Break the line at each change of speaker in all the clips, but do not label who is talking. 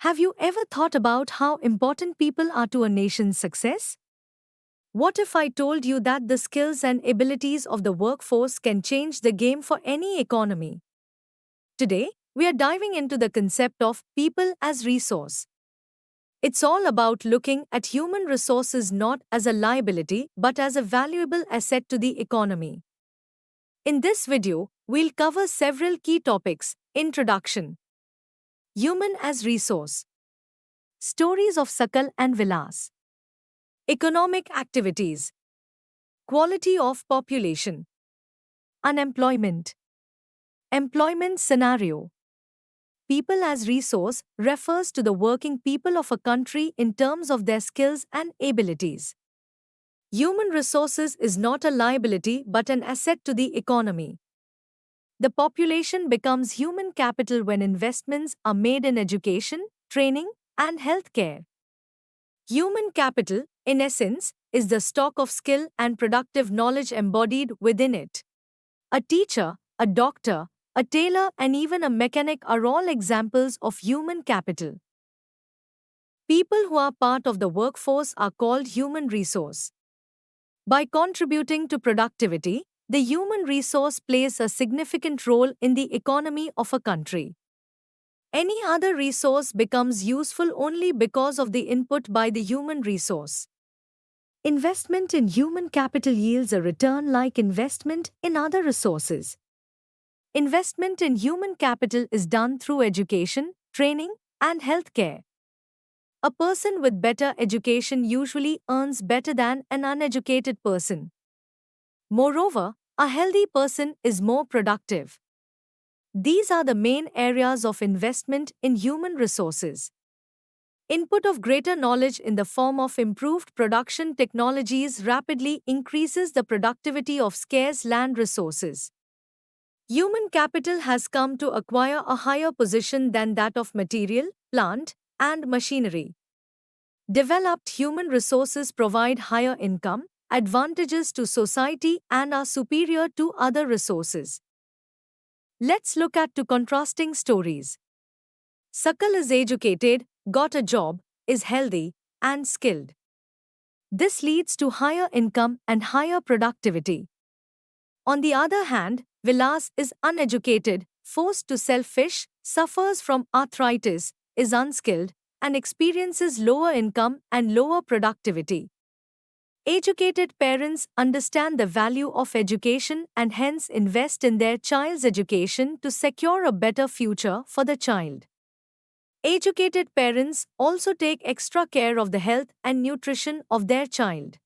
Have you ever thought about how important people are to a nation's success? What if I told you that the skills and abilities of the workforce can change the game for any economy? Today, we are diving into the concept of people as resource. It's all about looking at human resources not as a liability but as a valuable asset to the economy. In this video, we'll cover several key topics. Introduction. Human as resource. Stories of Sakal and Vilas. Economic activities. Quality of population. Unemployment. Employment scenario. People as resource refers to the working people of a country in terms of their skills and abilities. Human resources is not a liability but an asset to the economy. The population becomes human capital when investments are made in education, training, and healthcare. Human capital, in essence, is the stock of skill and productive knowledge embodied within it. A teacher, a doctor, a tailor, and even a mechanic are all examples of human capital. People who are part of the workforce are called human resource. By contributing to productivity, the human resource plays a significant role in the economy of a country. Any other resource becomes useful only because of the input by the human resource. Investment in human capital yields a return like investment in other resources. Investment in human capital is done through education, training, and healthcare. A person with better education usually earns better than an uneducated person. Moreover, a healthy person is more productive. These are the main areas of investment in human resources. Input of greater knowledge in the form of improved production technologies rapidly increases the productivity of scarce land resources. Human capital has come to acquire a higher position than that of material, plant, and machinery. Developed human resources provide higher income, advantages to society, and are superior to other resources. Let's look at two contrasting stories. Sakal is educated, got a job, is healthy, and skilled. This leads to higher income and higher productivity. On the other hand, Vilas is uneducated, forced to sell fish, suffers from arthritis, is unskilled, and experiences lower income and lower productivity. Educated parents understand the value of education and hence invest in their child's education to secure a better future for the child. Educated parents also take extra care of the health and nutrition of their child.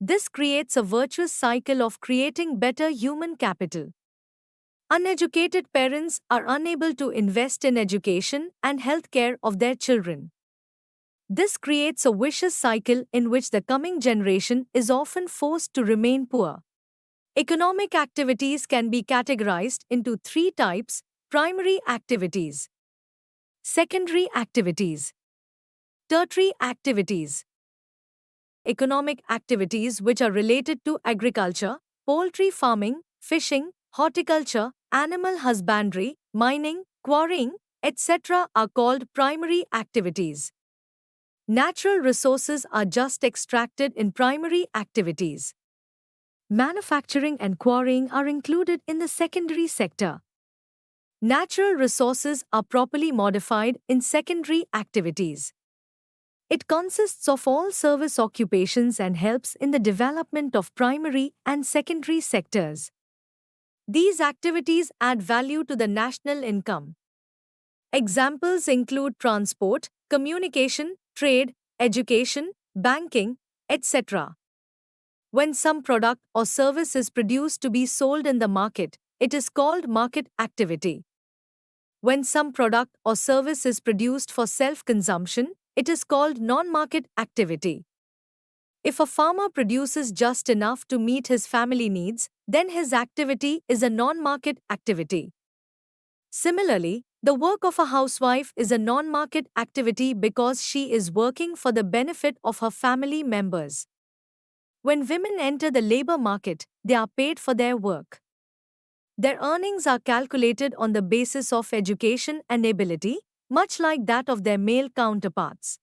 This creates a virtuous cycle of creating better human capital. Uneducated parents are unable to invest in education and health care of their children. This creates a vicious cycle in which the coming generation is often forced to remain poor. Economic activities can be categorized into three types: primary activities, secondary activities, tertiary activities. Economic activities which are related to agriculture, poultry farming, fishing, horticulture, animal husbandry, mining, quarrying, etc. are called primary activities. Natural resources are just extracted in primary activities. Manufacturing and quarrying are included in the secondary sector. Natural resources are properly modified in secondary activities. It consists of all service occupations and helps in the development of primary and secondary sectors. These activities add value to the national income. Examples include transport, communication, trade, education, banking, etc. When some product or service is produced to be sold in the market, it is called market activity. When some product or service is produced for self-consumption, it is called non-market activity. If a farmer produces just enough to meet his family needs, then his activity is a non-market activity. Similarly, the work of a housewife is a non-market activity because she is working for the benefit of her family members. When women enter the labor market, they are paid for their work. Their earnings are calculated on the basis of education and ability, much like that of their male counterparts.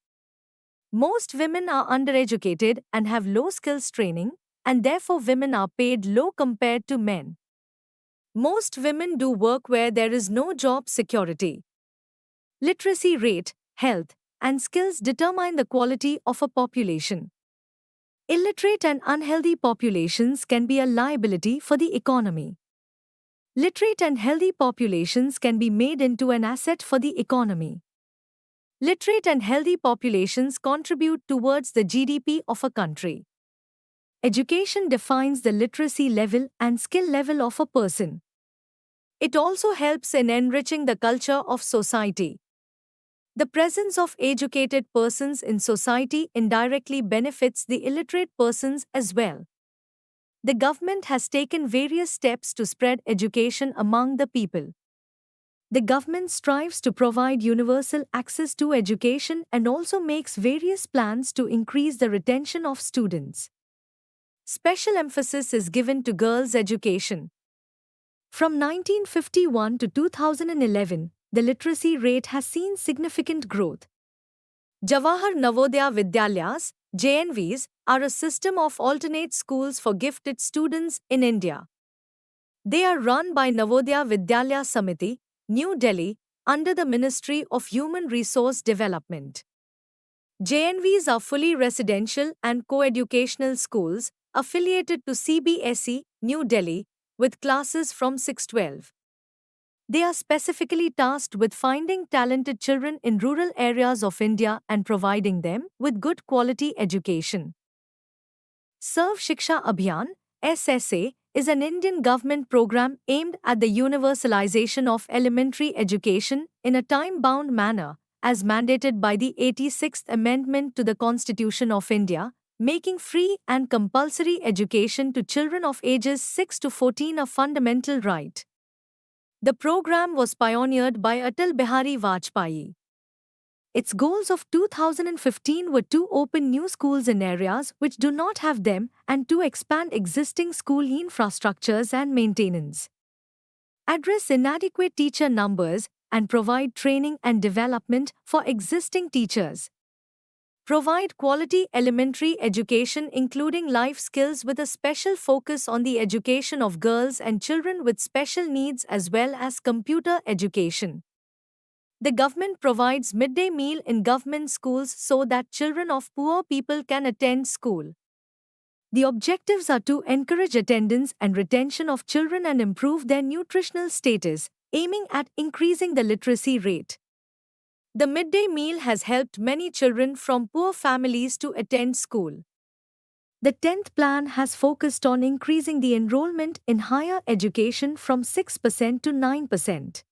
Most women are undereducated and have low skills training, and therefore women are paid low compared to men. Most women do work where there is no job security. Literacy rate, health, and skills determine the quality of a population. Illiterate and unhealthy populations can be a liability for the economy. Literate and healthy populations can be made into an asset for the economy. Literate and healthy populations contribute towards the GDP of a country. Education defines the literacy level and skill level of a person. It also helps in enriching the culture of society. The presence of educated persons in society indirectly benefits the illiterate persons as well. The government has taken various steps to spread education among the people. The government strives to provide universal access to education and also makes various plans to increase the retention of students. Special emphasis is given to girls' education. From 1951 to 2011, the literacy rate has seen significant growth. Jawahar Navodaya Vidyalayas, JNVs, are a system of alternate schools for gifted students in India. They are run by Navodaya Vidyalaya Samiti, New Delhi, under the Ministry of Human Resource Development. JNVs are fully residential and co-educational schools affiliated to CBSE, New Delhi, with classes from 6-12. They are specifically tasked with finding talented children in rural areas of India and providing them with good quality education. Sarv Shiksha Abhiyan, SSA, is an Indian government program aimed at the universalization of elementary education in a time-bound manner, as mandated by the 86th Amendment to the Constitution of India, making free and compulsory education to children of ages 6 to 14 a fundamental right. The program was pioneered by Atal Bihari Vajpayee. Its goals of 2015 were to open new schools in areas which do not have them and to expand existing school infrastructures and maintenance, address inadequate teacher numbers, and provide training and development for existing teachers. Provide quality elementary education including life skills with a special focus on the education of girls and children with special needs as well as computer education. The government provides midday meal in government schools so that children of poor people can attend school. The objectives are to encourage attendance and retention of children and improve their nutritional status, aiming at increasing the literacy rate. The midday meal has helped many children from poor families to attend school. The 10th plan has focused on increasing the enrollment in higher education from 6% to 9%.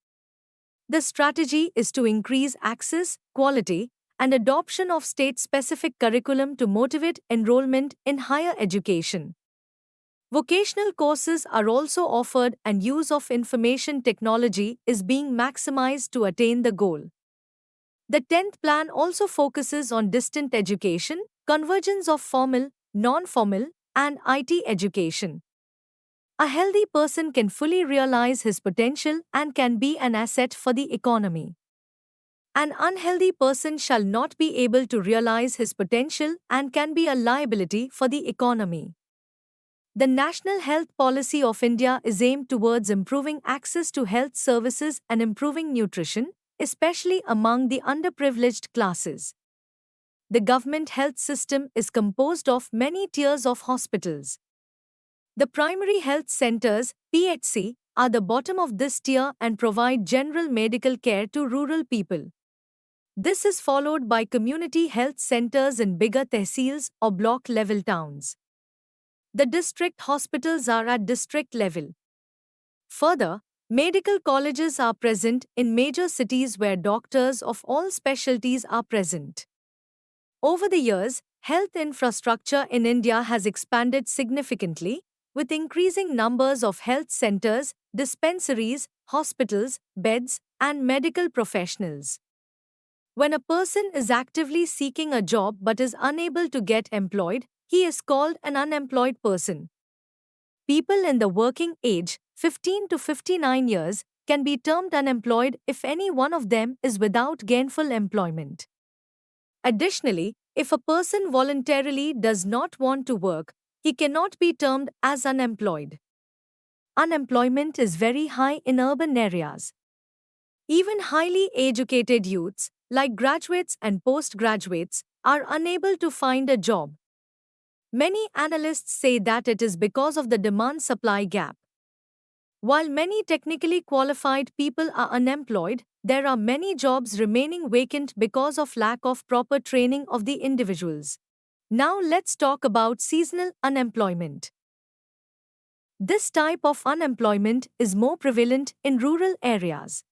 The strategy is to increase access, quality, and adoption of state-specific curriculum to motivate enrollment in higher education. Vocational courses are also offered and use of information technology is being maximized to attain the goal. The 10th plan also focuses on distant education, convergence of formal, non-formal, and IT education. A healthy person can fully realize his potential and can be an asset for the economy. An unhealthy person shall not be able to realize his potential and can be a liability for the economy. The National Health Policy of India is aimed towards improving access to health services and improving nutrition, especially among the underprivileged classes. The government health system is composed of many tiers of hospitals. The primary health centers, PHC, are the bottom of this tier and provide general medical care to rural people. This is followed by community health centers in bigger tehsils or block-level towns. The district hospitals are at district level. Further, medical colleges are present in major cities where doctors of all specialties are present. Over the years, health infrastructure in India has expanded significantly, with increasing numbers of health centers, dispensaries, hospitals, beds, and medical professionals. When a person is actively seeking a job but is unable to get employed, he is called an unemployed person. People in the working age, 15 to 59 years, can be termed unemployed if any one of them is without gainful employment. Additionally, if a person voluntarily does not want to work, he cannot be termed as unemployed. Unemployment is very high in urban areas. Even highly educated youths, like graduates and postgraduates, are unable to find a job. Many analysts say that it is because of the demand supply gap. While many technically qualified people are unemployed, there are many jobs remaining vacant because of lack of proper training of the individuals. Now let's talk about seasonal unemployment. This type of unemployment is more prevalent in rural areas.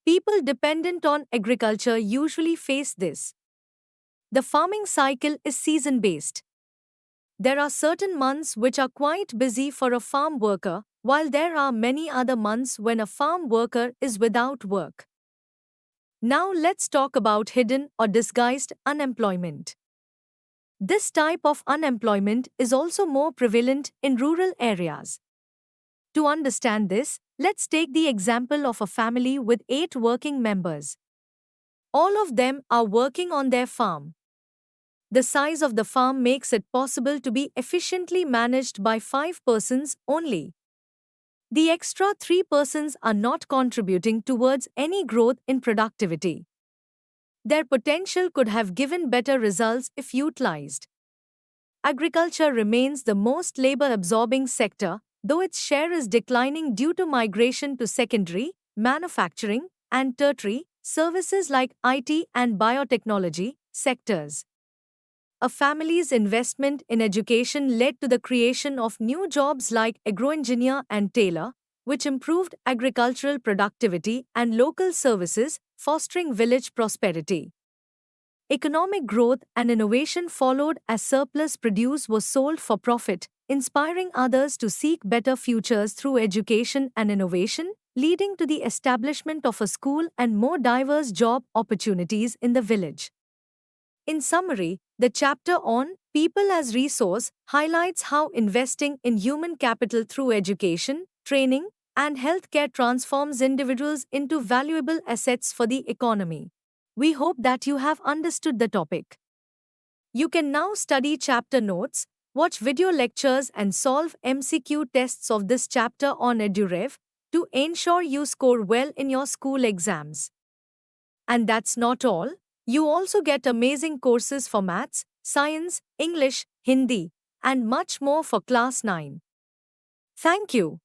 People dependent on agriculture usually face this. The farming cycle is season based. There are certain months which are quite busy for a farm worker, while there are many other months when a farm worker is without work. Now let's talk about hidden or disguised unemployment. This type of unemployment is also more prevalent in rural areas. To understand this, let's take the example of a family with 8 working members. All of them are working on their farm. The size of the farm makes it possible to be efficiently managed by 5 persons only. The extra 3 persons are not contributing towards any growth in productivity. Their potential could have given better results if utilized. Agriculture remains the most labor-absorbing sector, though its share is declining due to migration to secondary, manufacturing, and tertiary services like IT and biotechnology sectors. A family's investment in education led to the creation of new jobs like agroengineer and tailor, which improved agricultural productivity and local services, fostering village prosperity. Economic growth and innovation followed as surplus produce was sold for profit, inspiring others to seek better futures through education and innovation, leading to the establishment of a school and more diverse job opportunities in the village. In summary, the chapter on People as Resource highlights how investing in human capital through education, training, and healthcare transforms individuals into valuable assets for the economy. We hope that you have understood the topic. You can now study chapter notes, watch video lectures, and solve MCQ tests of this chapter on EduRev to ensure you score well in your school exams. And that's not all. You also get amazing courses for maths, science, English, Hindi, and much more for class 9. Thank you.